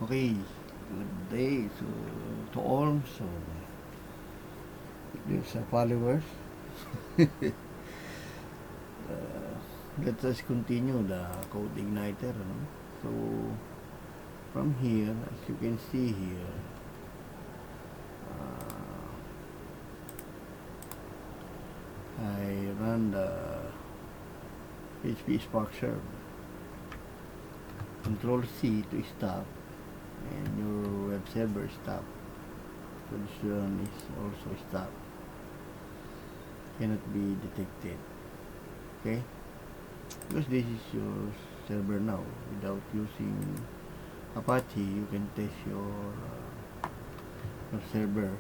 Okay, good day to all. So, there's followers. Let us continue the Codeigniter. No? So, from here, as you can see here, I run the PHP Spark server. Control C to stop, and your web server stop. So this one is also stop. Cannot be detected. Okay, because this is your server now. Without using Apache, you can test your server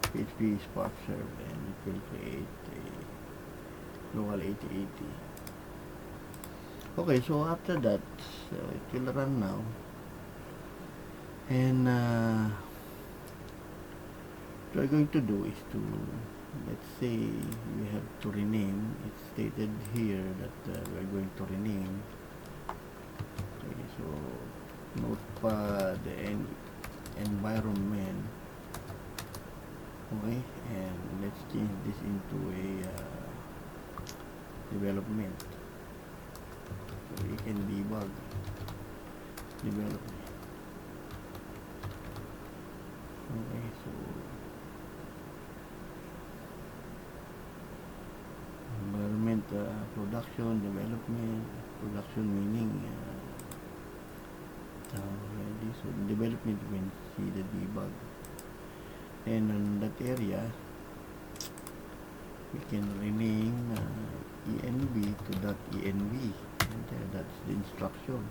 PHP Spark server, and it will create a local 8080. Okay, so after that, it will run now, and what we're going to do is to, let's say we have to rename. It's stated here that we're going to rename. Okay, so notepad and environment. Okay, and let's change this into a development, so you can debug development. Okay, so environment, production, production meaning already. So development, you can see the debug, and on that area we can rename env to .env, and that's the instruction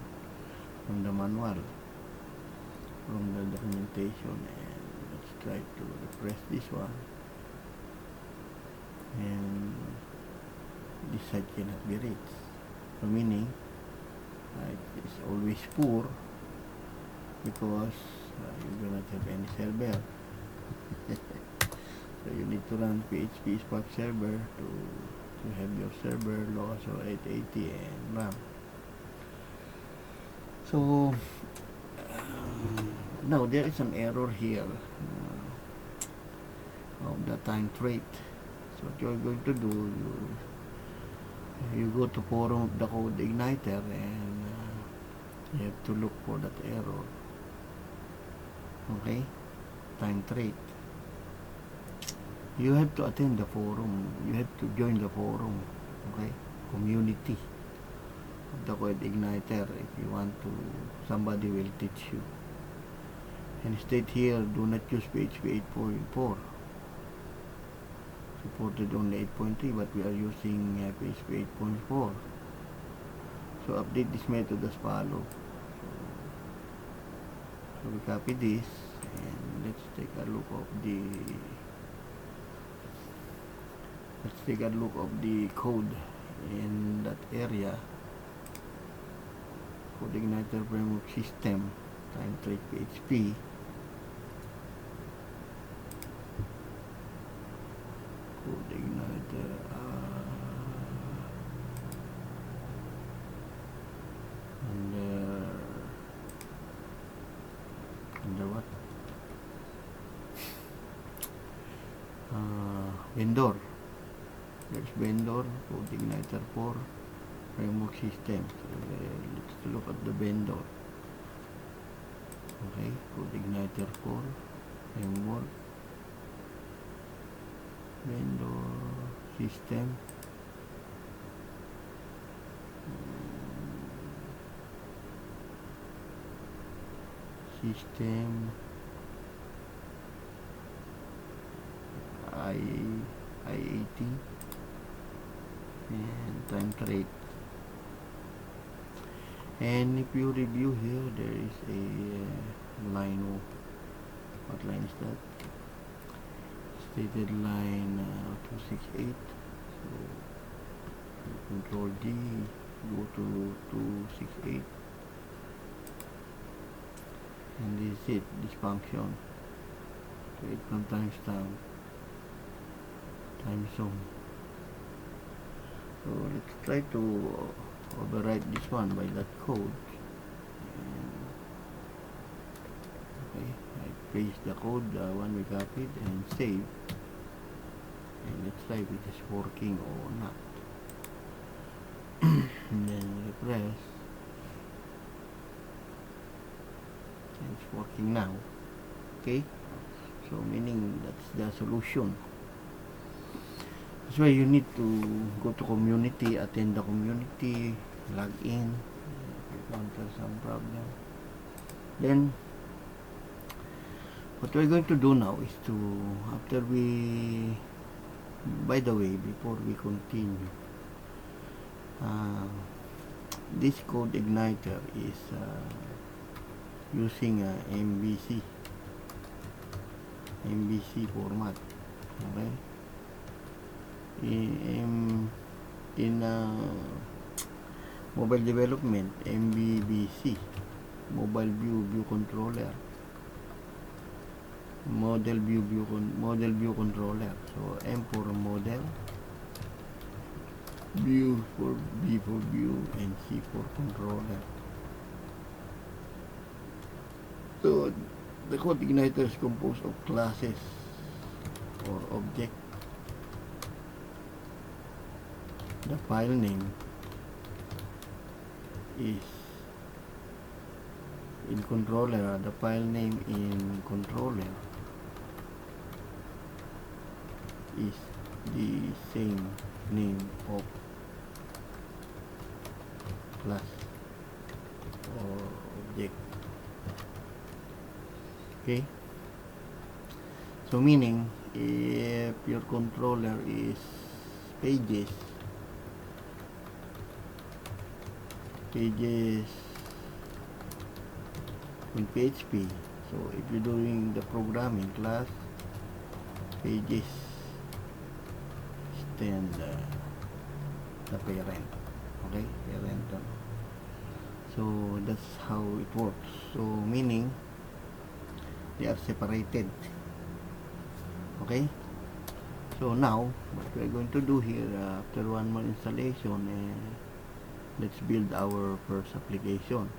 from the manual, from the documentation. And let's try to refresh this one, and this side cannot be reached. So meaning it is always poor, because you do not have any server. So you need to run PHP Spark server to have your server local 880 and RAM. So now there is an error here of the time trait. So what you're going to do, you go to forum of the Codeigniter, and you have to look for that error. Okay, time trait. You have to attend the forum. You have to join the forum. Okay, community of the Codeigniter. If you want to, somebody will teach you. And state here, do not use PHP 8.4. Supported only 8.3, but we are using PHP 8.4. So update this method as follow. So we copy this, and let's take a look of the code in that area. Codeigniter framework system, TIMETRAIT.PHP. Codeigniter under what? Vendor. There's vendor, Codeigniter 4 framework system. So let's look at the vendor. Okay, Codeigniter 4 framework, vendor system. System I80 and time trait. And if you review here, there is a line of, what line is that? Stated line 268. So control D, go to 268, and this is it, this function. Create from timestamp, time zone. So let's try to override this one by that code, and paste the code, one we copied, and save. And let's try if it is working or not. And then refresh. And it's working now. Okay, so meaning that's the solution. That's why you need to go to community, attend the community, log in. If you encounter some problem, then what we're going to do now is to, after we, by the way, before we continue, this Codeigniter is using MVC format. Okay, in mobile development, MVVC, mobile view controller, model view controller. So M for model, view for V for view, and C for controller. So the Codeigniter is composed of classes or object. The file name is in controller. The file name in controller is the same name of class or object. Okay, so meaning if your controller is pages in PHP, so if you're doing the programming class, pages then the parent. Okay, parental. So that's how it works. So meaning they are separated. Okay, so now what we're going to do here, after one more installation, let's build our first application.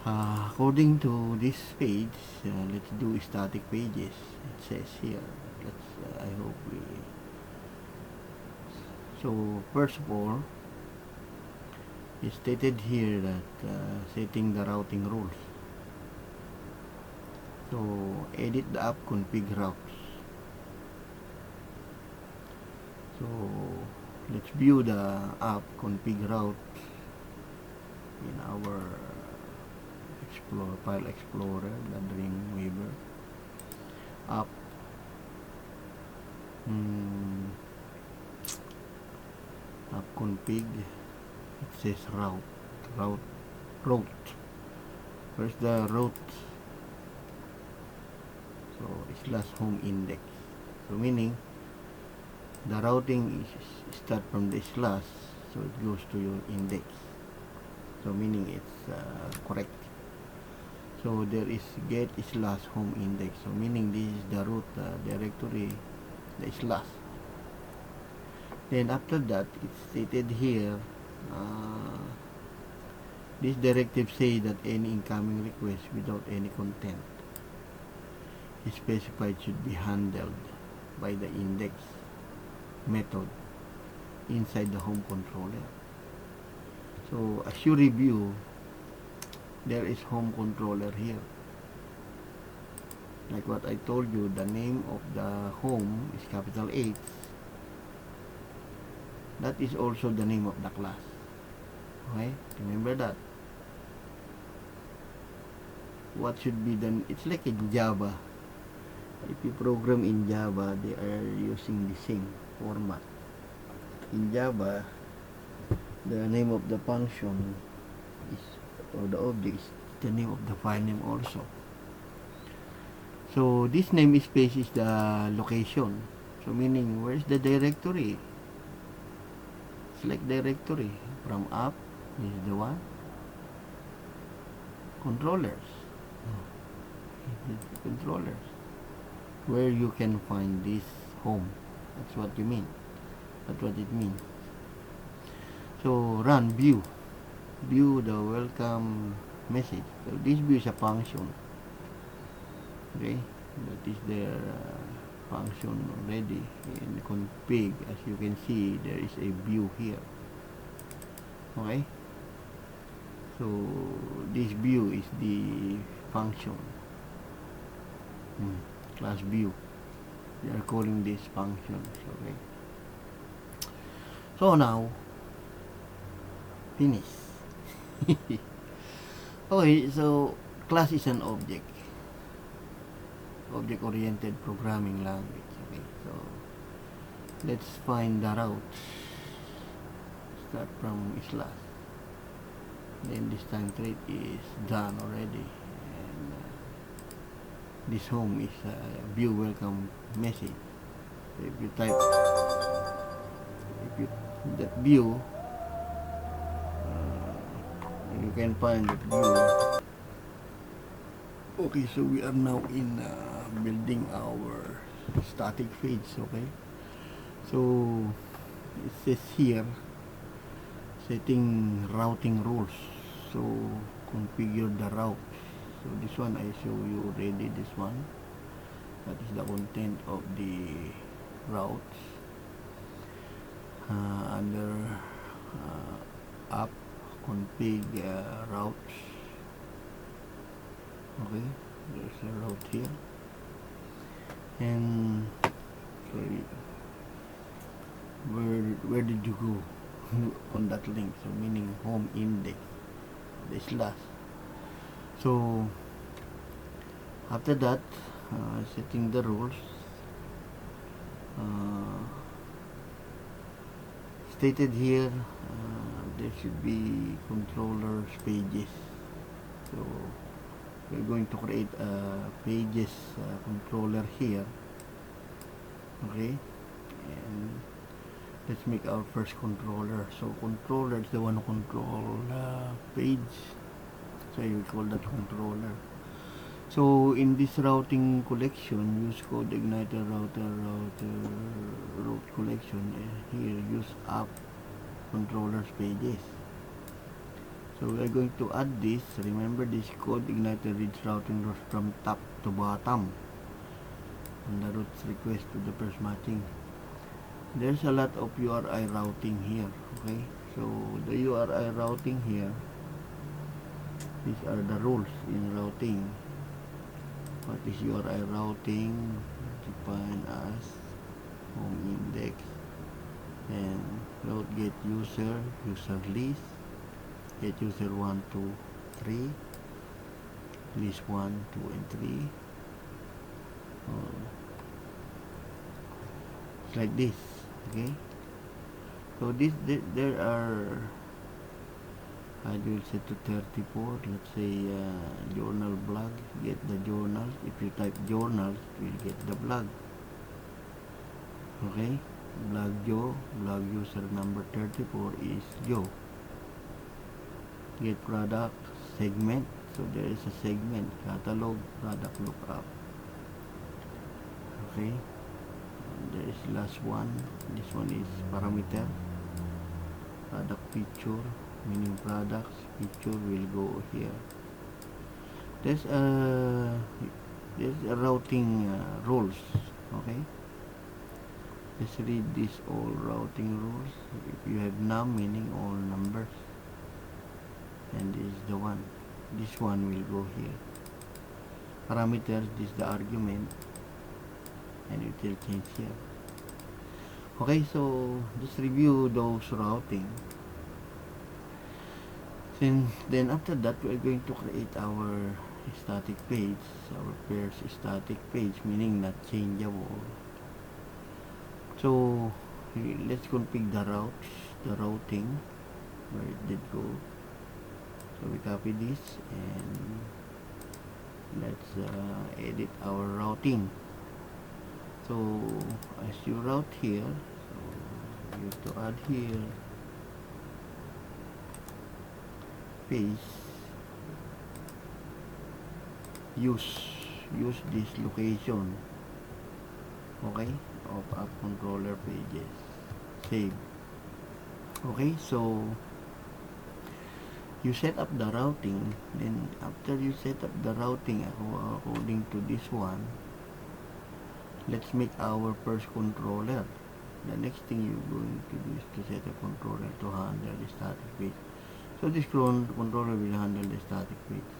According to this page, let's do static pages. It says here, I hope we, so first of all, it's stated here that setting the routing rules. So edit the app config routes. So let's view the app config routes in our file explorer, the Dreamweaver app. App config, it says route. Where's the route? So / home index. So meaning the routing is start from the slash, so it goes to your index. So meaning it's correct. So there is get / home index. So meaning this is the root directory, the slash. Then after that, it's stated here, this directive says that any incoming request without any content specified should be handled by the index method inside the home controller. So as you review, there is home controller here. Like what I told you, the name of the home is capital H. That is also the name of the class. Okay, remember that. What should be done? It's like in Java. If you program in Java, they are using the same format. In Java, the name of the function is, or the object is the name of the file name also. So this namespace is the location. So meaning, where's the directory? Select directory from app. This is the one. Controllers. Controllers. Where you can find this home. That's what you mean. That's what it means. So run view. View the welcome message. So this view is a function. Okay, that is their function already in config. As you can see, there is a view here. Okay, so this view is the function, class view. We are calling this functions. Okay, so now finish. Okay, so class is an object-oriented programming language. Okay, so let's find the routes. Start from slash. Then this time trait is done already, and this home is a view welcome message. So if you type, that view, you can find that view. Okay, so we are now in building our static page. Okay, so it says here setting routing rules. So configure the route. So this one I show you already. This one, that is the content of the routes under app config routes. Okay, there's a route here, and sorry, where did you go on that link? So meaning home index, the slash. So after that, setting the rules, stated here, there should be controllers pages. So we're going to create a pages controller here. Okay, and let's make our first controller. So controller is the one who control page, so you call that controller. So in this routing collection, use Codeigniter router route collection. Here use app controllers pages. So we are going to add this. Remember, this Codeigniter reads routing rules from top to bottom, and the routes request to the first matching. There's a lot of URI routing here. Okay, so the URI routing here, these are the rules in routing. What is URI routing? Define as home index, and route get user list, get user 1, 2, 3, list 1, 2, and 3. It's like this. Okay, so there are, I will set to 34. Let's say journal blog, get the journals. If you type journals, you will get the blog. Okay, blog Joe, blog user number 34 is Joe. Get product segment. So there is a segment, catalog, product lookup. Okay, there is last one. This one is parameter, product feature, meaning products feature will go here. There's a routing rules. Okay, let's read this all routing rules. If you have num, meaning all numbers, and this is the one. This one will go here. Parameters, this is the argument, and it will change here. Okay, so just review those routing. Then after that, we are going to create our static page, our pairs static page, meaning not changeable. So let's configure the routes, the routing, where it did go. So we copy this and let's edit our routing. So as you route here, so you have to add here page, use this location, okay, of app controller pages. Save. Okay, so you set up the routing. Then after after you set up the routing according to this one, let's make our first controller. The next thing you're going to do is to set a controller to handle the static page. So this controller will handle the static page.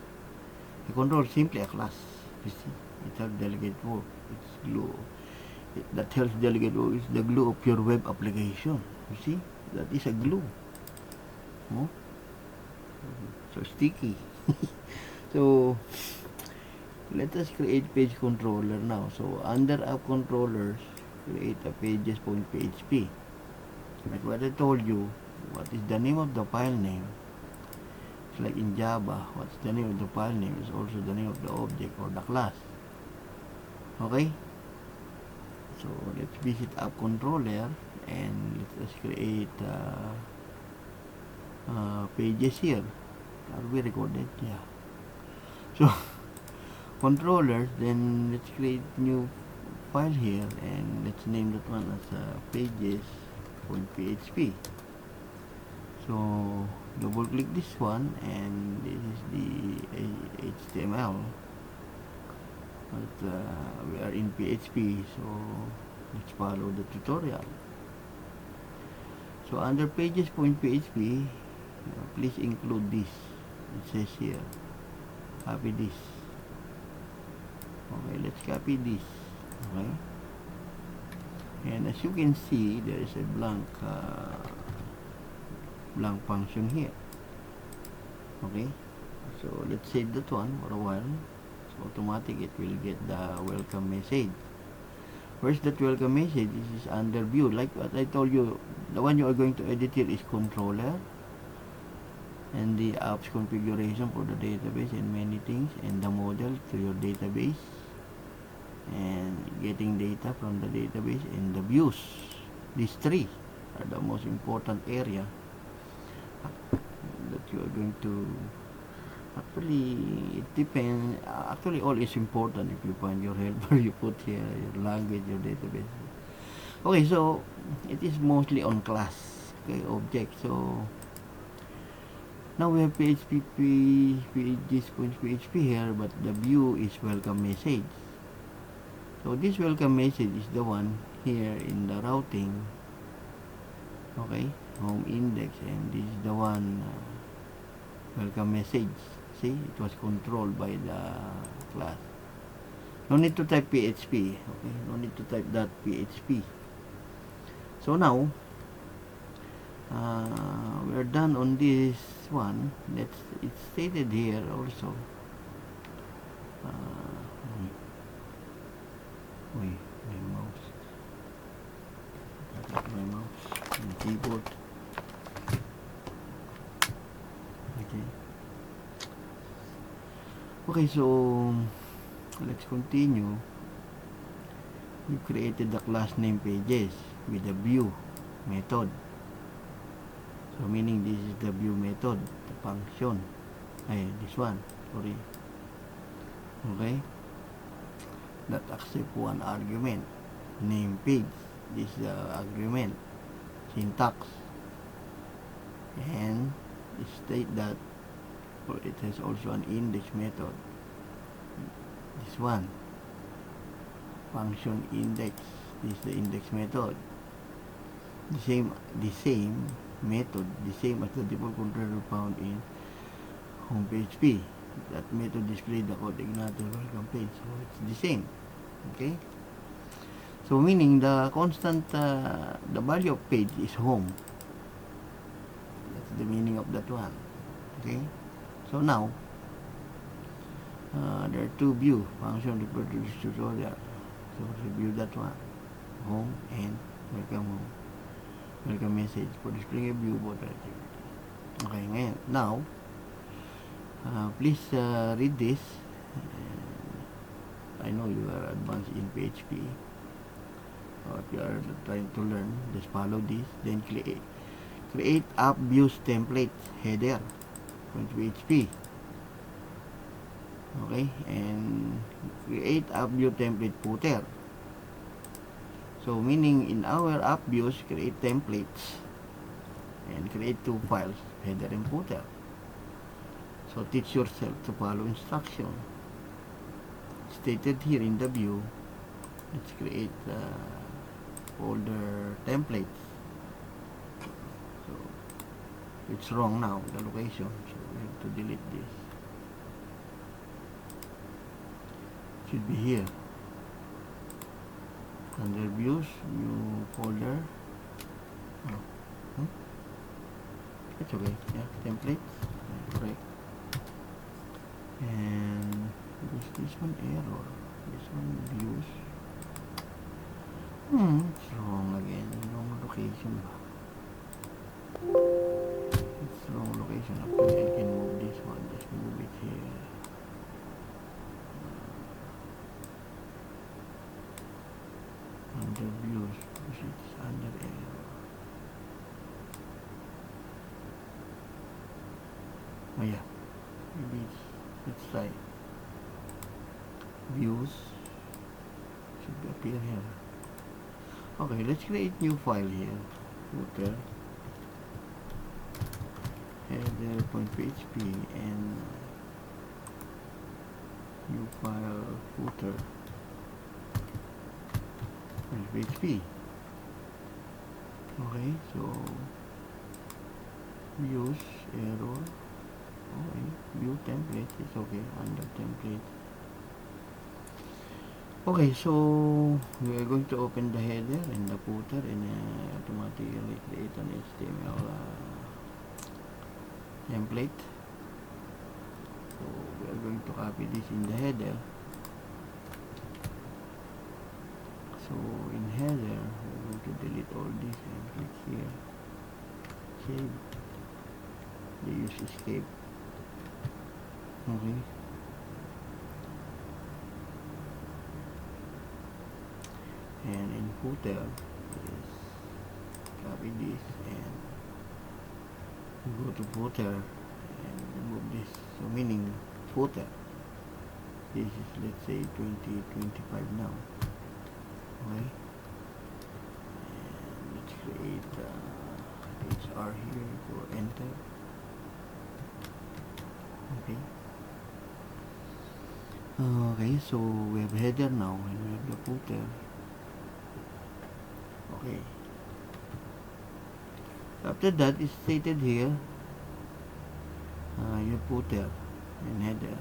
The controller is simply a class. You see, it has delegate work. It's glue. That helps delegate work is the glue of your web application. You see, that is a glue. Oh? So sticky. So let us create page controller now. So under app controllers, create a pages.php. Like what I told you, what is the name of the file name? It's like in Java, what's the name of the file name is also the name of the object or the class. Okay? So let's visit app controller and let's create pages here. Are we recorded? Yeah. So controllers, then let's create new file here and let's name that one as pages.php. So double click this one and this is the HTML, but we are in PHP, so let's follow the tutorial. So under pages.php, please include this. It says here, copy this. Okay, let's copy this. Okay, and as you can see, there is a blank function here. Okay, so let's save that one for a while. So automatic it will get the welcome message. Where's that welcome message? This is under view. Like what I told you, the one you are going to edit here is controller, and the apps configuration for the database and many things, and the model to your database, and getting data from the database, and the views. These three are the most important area that you are going to actually, it depends. Actually all is important. If you find your helper, you put here your language, your database. Okay, so it is mostly on class, okay, object. So now we have pages.php here, but the view is welcome message. So this welcome message is the one here in the routing. Okay, home index, and this is the one welcome message. See, it was controlled by the class. No need to type PHP. Okay, no need to type .php. So now we are done on this one. It's stated here also. Wait, my mouse and keyboard. Okay, so let's continue. We created the class name pages with the view method. So meaning this is the view method, the function. This one, sorry. Okay, that accept one argument, name page. This is the argument, syntax, and state that it has also an index method. This one, function index. This is the index method. The same method, the same as the default controller found in home PHP. That method displays the Codeigniter welcome page. So it's the same. Okay. So meaning the constant, the value of page is home. That's the meaning of that one. Okay. So now, there are two view function referred to this tutorial. So review that one, home and welcome home. Welcome message for displaying a view both activity. Okay, ngayon, now, please read this. I know you are advanced in PHP. Or if you are trying to learn, just follow this. Then create app views template header. .php. Okay, and create app view template footer. So meaning in our app views, create templates and create two files, header and footer. So teach yourself to follow instruction stated here in the view. Let's create folder templates. So it's wrong now, the location, so we have to delete this. It should be here under views, new folder. Oh. It's okay, yeah, templates, correct. And this one error, this one views. It's wrong again, wrong location. It's wrong location. Okay, I can move this one, just move it here. Under views, because it's under error. Oh yeah, maybe let's try. Views should appear here. Okay, let's create new file here. Footer, header.php, and new file footer .php. Okay, so views error. Okay, view template is okay, under template. Okay, so we are going to open the header and the footer and automatically create an HTML template. So we are going to copy this in the header. So in header, we're going to delete all this and click here. Save. They use escape. Okay. And in footer, yes, copy this and go to footer and remove this. So meaning footer. This is, let's say, 2025 now. Okay. And let's create HR here for enter. Okay. Okay, so we have header now and we have the footer. Okay. After that, it's stated here your footer and header.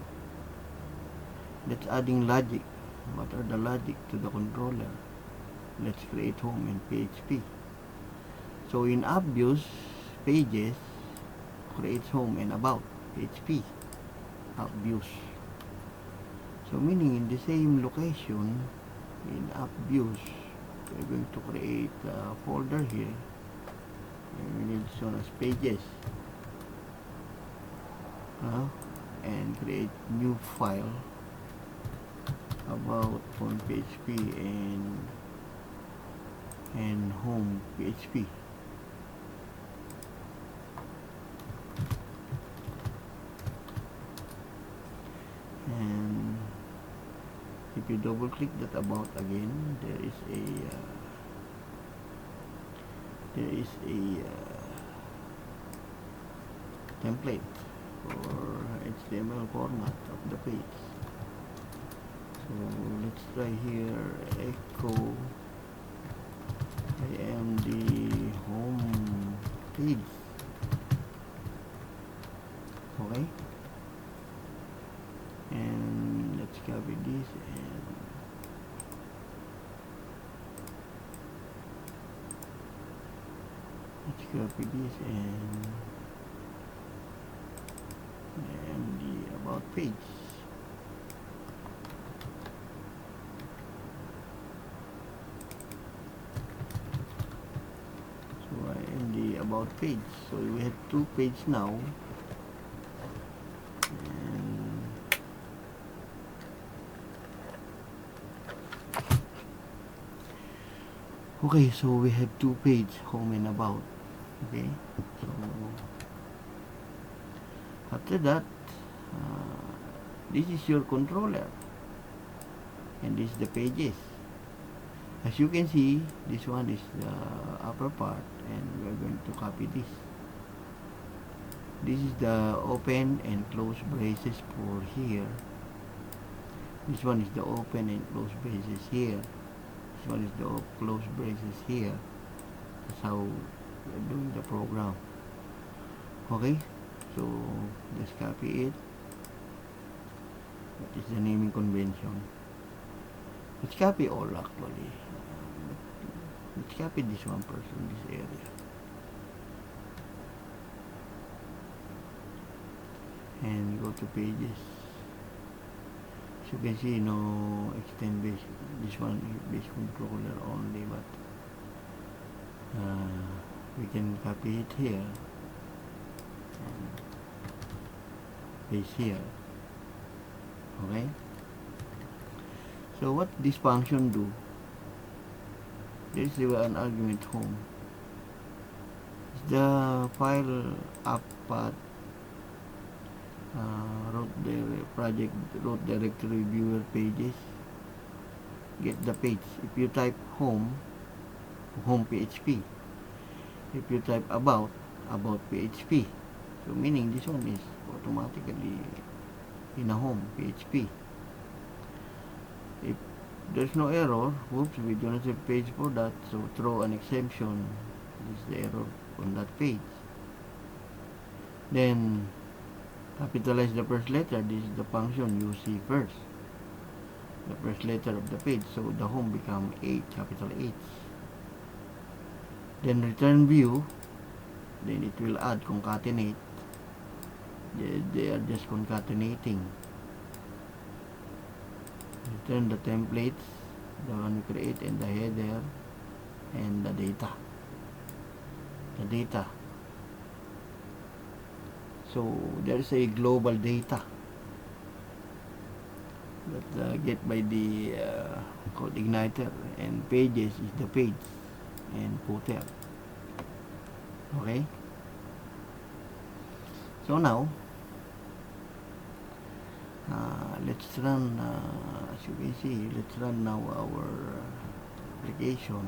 Let's adding logic. What are the logic to the controller? Let's create home in PHP. So in app views, pages creates home and about PHP app views. So meaning in the same location in app views, we're going to create a folder here and we need shown as pages and create new file about on PHP and home PHP. And if you double click that about again, there is a template for HTML format of the page. So let's try here echo I am the home page. Okay, and let's copy this and let's copy this and the about page. So I am the about page. So we have two pages now. Okay, so we have two pages, home and about. Okay, so after that, this is your controller and this is the pages. As you can see, this one is the upper part and we're going to copy this. This is the open and close braces for here. This one is the open and close braces here. This one is the close braces here. That's how we're doing the program. Okay, so let's copy it. What is the naming convention? Let's copy all actually. Let's copy this one first in this area. And go to pages. As you can see, no extend base. This one is base controller only, but we can copy it here and paste here. Okay. So what this function do? There is an argument home. The file up path project root directory viewer pages. Get the page. If you type home PHP. If you type about PHP. So meaning this one is automatically in a home PHP. If there's no error, whoops, we do not have page for that, so throw an exemption. This is the error on that page. Then capitalize the first letter. This is the function you see first. The first letter of the page, so the home become H, capital H. Then return view, then it will add concatenate. They are just concatenating. Return the templates, the one we create, and the header and the data. So there is a global data that get by the Codeigniter, and pages is the page and footer. Okay. So now let's run. As you can see, let's run now our application.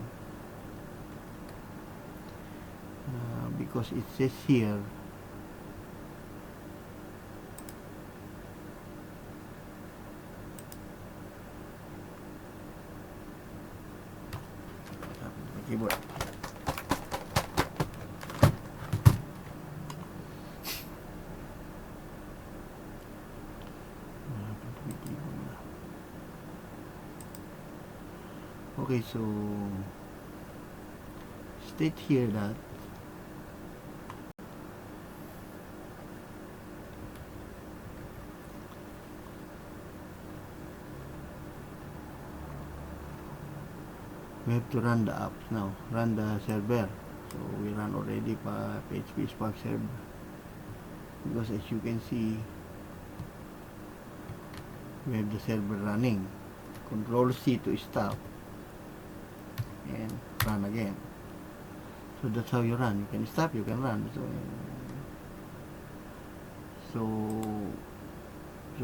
Because it says here keyboard. Okay, so state here that we have to run the apps now, run the server. So we run already PHP Spark server, because as you can see we have the server running. Control C to stop and run again. So that's how you run. You can stop, you can run. So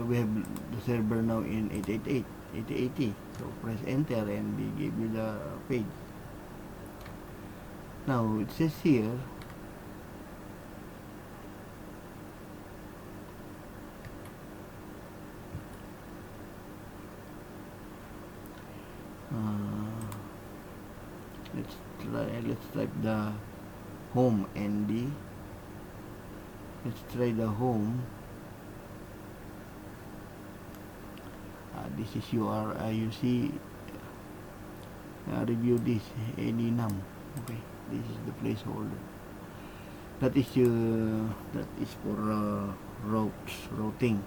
we have the server now in 8080. So press enter and we give you the page. Now it says here let's type the home ND. Let's try the home. This is you see review this any num. Okay, this is the placeholder. That is for routing.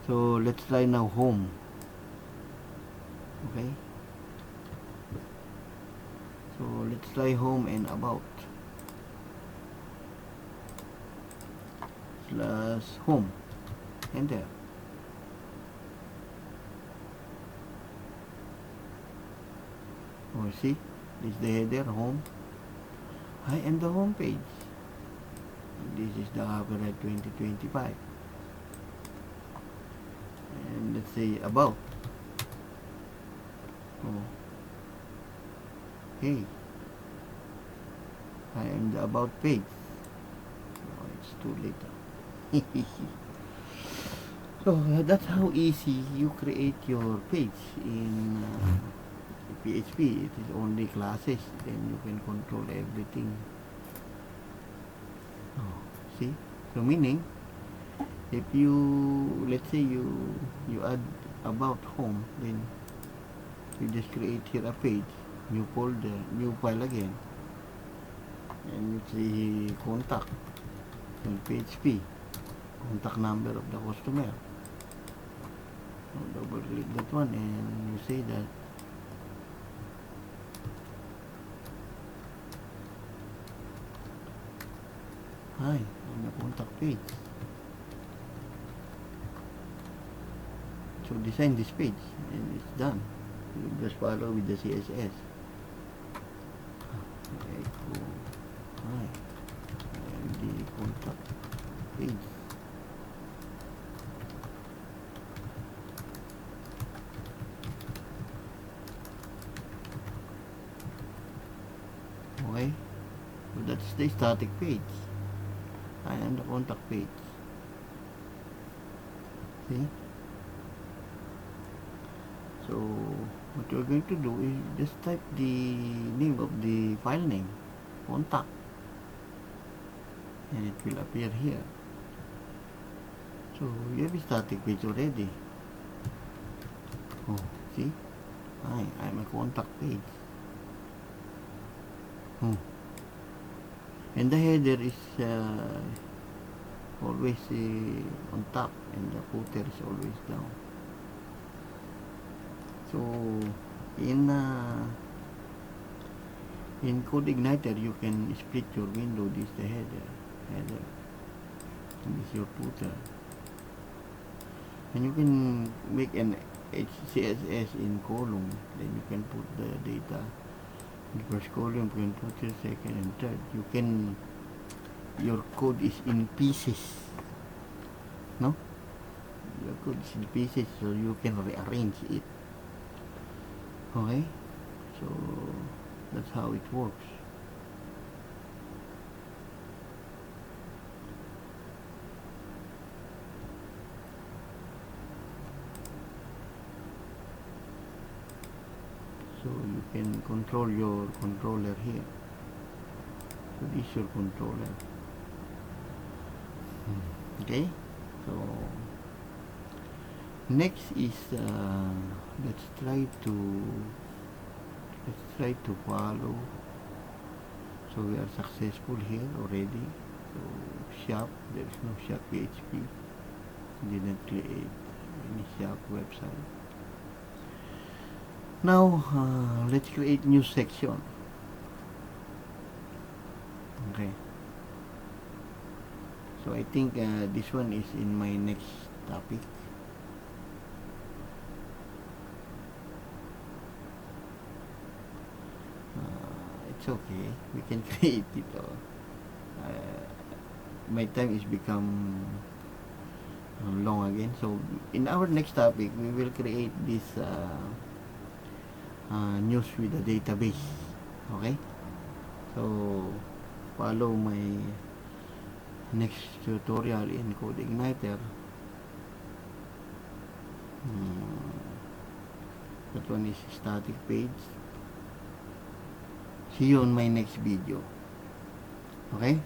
So let's try now home. Okay, so let's try home and about / home, enter. Oh, see, this is the header, home. I am the home page. This is the copyright 2025. And let's say about. Oh. Hey, I am the about page. too late. So that's how easy you create your page in PHP. It is only classes, then you can control everything. Oh, see? So meaning, if you, let's say you add about home, then you just create here a page, new folder, new file again, and you see contact in PHP, contact number of the customer. So double click that one and you say that hi, I'm a contact page. So design this page and it's done. You just follow with the CSS. Echo hi, I am the contact page. Okay, so that's the static page. I am the contact page. See? So what you're going to do is just type the name of the file name, contact, and it will appear here. So you have a static page already. Oh, see? Hi, I'm a contact page. Oh. And the header is always on top and the footer is always down. So in Codeigniter you can split your window. This is the header, and this is your footer, and you can make an HCSS in column. Then you can put the data in the first column, you can put your second and third. You can, your code is in pieces, no? Your code is in pieces, so you can rearrange it. Okay, so that's how it works. So you can control your controller here. So this is your controller. Okay, so next is let's try to follow. So we are successful here already. So shop, there is no shop PHP. Didn't create any shop website. Now let's create new section. Okay, so I think this one is in my next topic. It's okay, we can create it. My time is become long again. So in our next topic we will create this news with a database. Okay, so follow my next tutorial in Codeigniter. That one is static page. See you on my next video. Okay?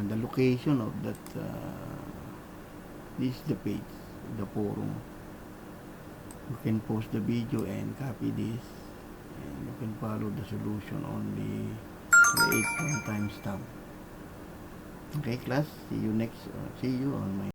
The location of that this is the page, the forum. You can post the video and copy this, and you can follow the solution on the create one timestamp. Okay, class, see you on my